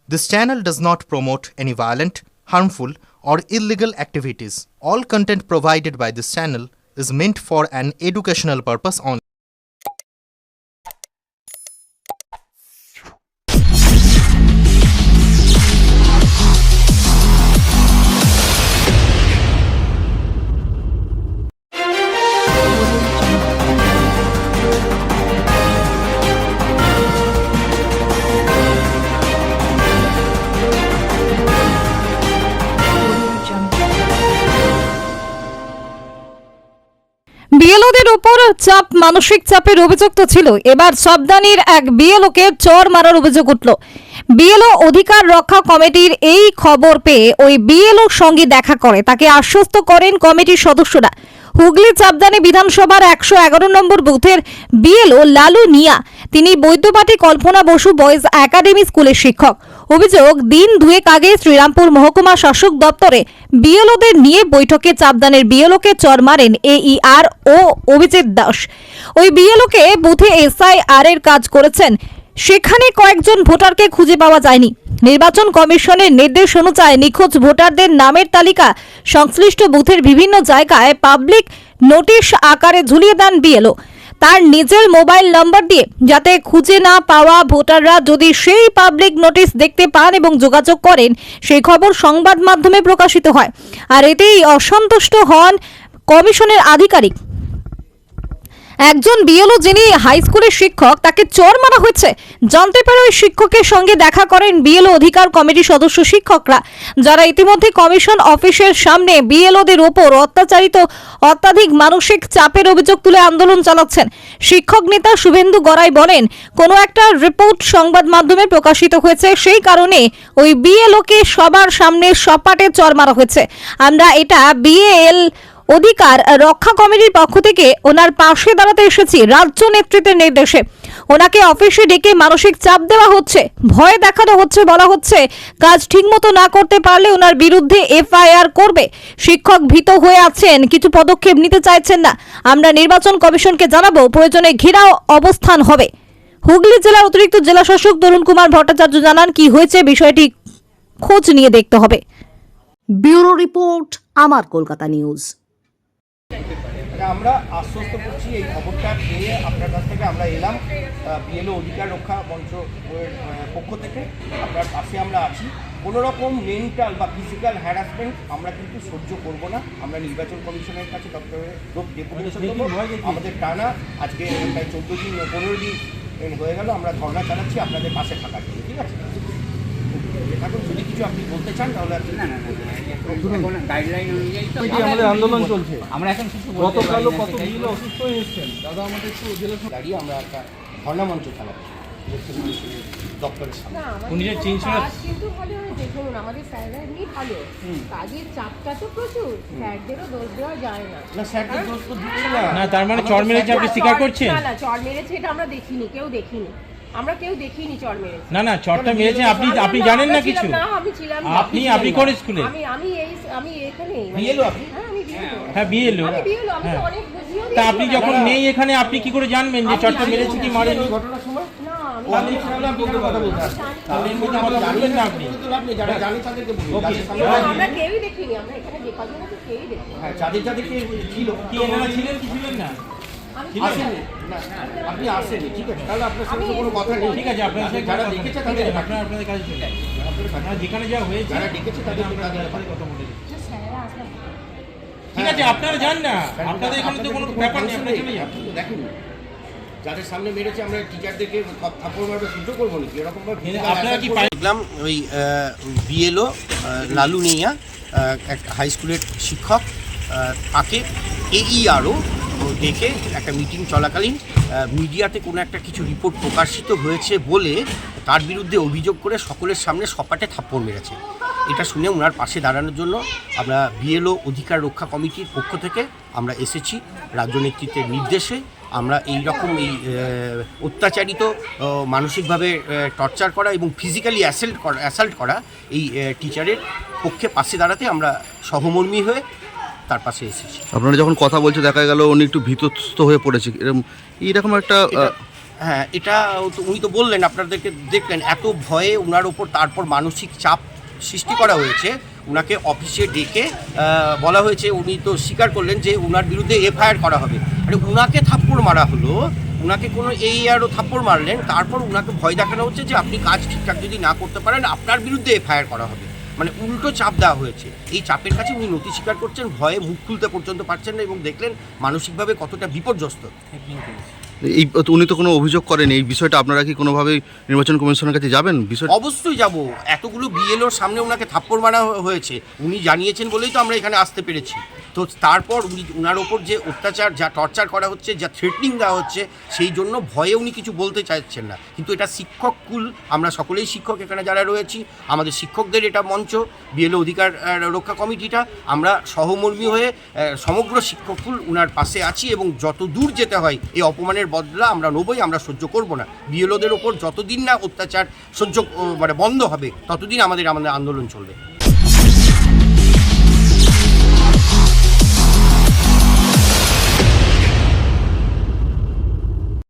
This channel does not promote any violent, harmful, or illegal activities. All content provided by this channel is meant for an educational purpose only. বিএলওদের উপর চাপ, মানসিক চাপের অভিযুক্ত ছিল। এবার সাবধানীর এক বিএলওকে চর মারার অভিযোগ উঠল। বিএলও অধিকার রক্ষা কমিটির এই খবর পেয়ে ওই বিএলওর সঙ্গে দেখা করে তাকে আশ্বস্ত করেন কমিটির সদস্যরা। হুগলি চাপদানি বিধানসভার 111 নম্বর বুথের বিএলও লালু নিয়া, তিনি বৈদ্যবাটি কল্পনা বসু বয়েজ একাডেমি স্কুলের শিক্ষক। অভিযোগ, দিন দুয়েক আগে শ্রীরামপুর মহকুমা শাসক দপ্তরে বিএলওদের নিয়ে বৈঠকে চাপদানের বিএলওকে চর মারেন AER ও অভিজিৎ দাস। ওই বিএলওকে বুথে SIR এর কাজ করেছেন, সেখানে কয়েকজন ভোটারকে খুঁজে পাওয়া যায়নি। নির্বাচন কমিশনের নির্দেশ অনুযায়ী নিখোঁজ ভোটারদের নামের তালিকা সংশ্লিষ্ট বুথের বিভিন্ন জায়গায় পাবলিক নোটিশ আকারে ঝুলিয়ে দেন বিএলও তার নিজের মোবাইল নম্বর দিয়ে, যাতে খুঁজে না পাওয়া ভোটাররা যদি সেই পাবলিক নোটিশ দেখতে পান এবং যোগাযোগ করেন, সেই খবর সংবাদ মাধ্যমে প্রকাশিত হয়। আর এতেই অসন্তুষ্ট হন কমিশনের আধিকারিক। একজন বিএলও যিনি হাই স্কুলের শিক্ষক, তাকে চর মারা হয়েছে জানতে পেরে ওই শিক্ষকের সঙ্গে দেখা করেন বিএলও অধিকার কমিটির সদস্য শিক্ষকরা, যারা ইতিমধ্যে কমিশন অফিসের সামনে বিএলওদের ওপর অত্যাধিক মানসিক চাপের অভিযোগ তুলে আন্দোলন চালাচ্ছেন। শিক্ষক নেতা শুভেন্দু গড়াই বলেন, কোনো একটা রিপোর্ট সংবাদ মাধ্যমে প্রকাশিত হয়েছে, সেই কারণে ওই বিএলওকে সবার সামনে সপাটে চর মারা হয়েছে। আমরা এটা বিএল অধিকার রক্ষা কমিটির পক্ষ থেকে ওনার পাশে দাঁড়াতে এসেছি। রাজ্য নেতৃত্বের নির্দেশে ওনাকে অফিসে ডেকে মানসিক চাপ দেওয়া হচ্ছে, ভয় দেখানো হচ্ছে, বলা হচ্ছে কাজ ঠিকমতো না করতে পারলে ওনার বিরুদ্ধে FIR করবে। শিক্ষক ভীত হয়ে আছেন, কিছু পদক্ষেপ নিতে চাইছেন না। আমরা নির্বাচন কমিশনকে জানাবো, প্রয়োজনে ঘেরাও অবস্থান হবে। হুগলি জেলার অতিরিক্ত জেলা শাসক তরুণ কুমার ভট্টাচার্য জানান, কি হয়েছে বিষয়টি খোঁজ নিয়ে দেখতে হবে। ব্যুরো রিপোর্ট, আমার কলকাতা নিউজ। আমরা আশ্বস্ত করছি, এই খবরটা পেয়ে আপনার কাছ থেকে আমরা এলাম বিএলও অধিকার রক্ষা মঞ্চ পক্ষ থেকে আপনার পাশে আমরা আছি। কোনো রকম মেন্টাল বা ফিজিক্যাল হ্যারাসমেন্ট আমরা কিন্তু সহ্য করব না। আমরা নির্বাচন কমিশনের কাছে ডেপুটেশন দেবো। আমাদের টানা আজকে প্রায় 14 দিন 15 দিন হয়ে গেল আমরা ধর্ণা চালাচ্ছি আপনাদের পাশে থাকার জন্য। ঠিক আছে, এখন যদি কিছু আপনি বলতে চান তাহলে গাইডলাইন অনুযায়ী আমাদের আন্দোলন চলছে। আমরা এখন গতকালও কত বিএলও অসুস্থ হয়ে এসেছেন, দাদা আমাদের একটু জেলা দাঁড়িয়ে আমরা একটা ধর্ণা মঞ্চ চালাচ্ছি দপ্তরের সামনে। কিন্তু ভালো দেখুন, আমাদের স্যাররা এমনি ভালো, কাজের চাপটা তো প্রচুর, স্যারদেরও দোষ দেওয়া যায় না। স্যারদের দোষ তো দিচ্ছি না। না, তার মানে চর মেরেছে আপনি স্বীকার করছেন? না, চর মেরেছে এটা আমরা দেখিনি, কেউ দেখিনি, আমরা কেউ দেখিনি চর মেরেছে। না, চরটা মেরেছে আপনি জানেন না কিছু? না, আমি ছিলাম না। আপনি কোন স্কুলে? আমি এখানে বিএলও আপনি? হ্যাঁ, আমি বিএলও। হ্যাঁ, বিএলও। আমি তো অনেক বুঝিয়ে তা আপনি যখন নেই এখানে, আপনি কি করে জানবেন যে চরটা মেরেছে কি মারেনি? ঘটনার সময় না, আপনি কথা বলতে আসছেন। তাহলে এর মধ্যে আমরা জানি না, আপনি আপনি যারা জানেন তাদেরকে বলুন। আমরা কেউই দেখিনি, আমরা এখানে যে কজন আছে কেউই দেখিনি। হ্যাঁ, যাদেরকে ছিল কি এনারা ছিলেন কি ছিলেন না? আসেনি না, আপনি আসেনি। ঠিক আছে, তাহলে আপনার সঙ্গে কোনো কথা নেই। ঠিক আছে, আপনার সাথে যারা ডেকেছে তাদের আপনাদের কাছে চলে আপনারা যেখানে যা হয়েছে যারা ডেকেছে তাদের সাথে কথা বলে। স্যারেরা আসলে ঠিক আছে, আপনারা যান না, আপনাদের এখানে তো কোনো ব্যাপার নেই, আপনারা চলে যান। দেখুন, যাদের সামনে মেরেছে আমরা টিচারদেরকে থাপ্পড় মারবে সহ্য করবো নাকি? এরকম আপনারা কি দেখলাম ওই বিএলও লালু নিয়া এক হাই স্কুলের শিক্ষক, তাকে AERও দেখে একটা মিটিং চলাকালীন মিডিয়াতে কোনো একটা কিছু রিপোর্ট প্রকাশিত হয়েছে বলে তার বিরুদ্ধে অভিযোগ করে সকলের সামনে সপাটে থাপ্পড় মেরেছে। এটা শুনে ওনার পাশে দাঁড়ানোর জন্য আমরা বিএলও অধিকার রক্ষা কমিটির পক্ষ থেকে আমরা এসেছি। রাজ্য নেতৃত্বের নির্দেশে আমরা এই রকম অত্যাচারিত, মানসিকভাবে টর্চার করা এবং ফিজিক্যালি অ্যাসাল্ট করা এই টিচারের পক্ষে পাশে দাঁড়াতে আমরা সহমর্মী হয়ে তার পাশে এসেছি। আপনারা যখন কথা বলছে দেখা গেল উনি একটু ভীতস্ত হয়ে পড়েছে, এরকম একটা হ্যাঁ, এটা তো উনি তো বললেন, আপনাদেরকে দেখলেন, এত ভয়ে ওনার ওপর তারপর মানসিক চাপ সৃষ্টি করা হয়েছে। ওনাকে অফিসে ডেকে বলা হয়েছে, উনি তো স্বীকার করলেন যে ওনার বিরুদ্ধে এফআইআর করা হবে। মানে ওনাকে থাপ্পড় মারা হলো, ওনাকে কোনো আরও থাপ্পড় মারলেন, তারপর ওনাকে ভয় দেখানো হচ্ছে যে আপনি কাজ ঠিকঠাক যদি না করতে পারেন আপনার বিরুদ্ধে এফআইআর করা হবে। মানে উল্টো চাপ দেওয়া হয়েছে। এই চাপের কাছে উনি নথি স্বীকার করছেন, ভয়ে মুখ খুলতে পর্যন্ত পারছেন না, এবং দেখলেন মানসিকভাবে কতটা বিপর্যস্ত। এই উনি তো কোনো অভিযোগ করেন, এই বিষয়টা আপনারা কি কোনোভাবে নির্বাচন কমিশনের কাছে যাবেন বিষয়? অবশ্যই যাব। এতগুলো বিএলওর সামনে ওনাকে থাপ্পড় মারা হয়েছে, উনি জানিয়েছেন বলেই তো আমরা এখানে আসতে পেরেছি। তো তারপর ওনার ওপর যে অত্যাচার, যা টর্চার করা হচ্ছে, যা থ্রেটনিং দেওয়া হচ্ছে, সেই জন্য ভয়ে উনি কিছু বলতে চাইছেন না। কিন্তু এটা শিক্ষক কুল, আমরা সকলেই শিক্ষক এখানে যারা রয়েছি, আমাদের শিক্ষকদের এটা মঞ্চ, বিএলও অধিকার রক্ষা কমিটিটা, আমরা সহমর্মী হয়ে সমগ্র শিক্ষক কুল ওনার পাশে আছি, এবং যত দূর যেতে হয় এই অপমানের বদলা আমরা নেবই, আমরা সহ্য করব না। বিএলওদের ওপর যতদিন না অত্যাচার বন্ধ হবে ততদিন আমাদের আন্দোলন চলবে।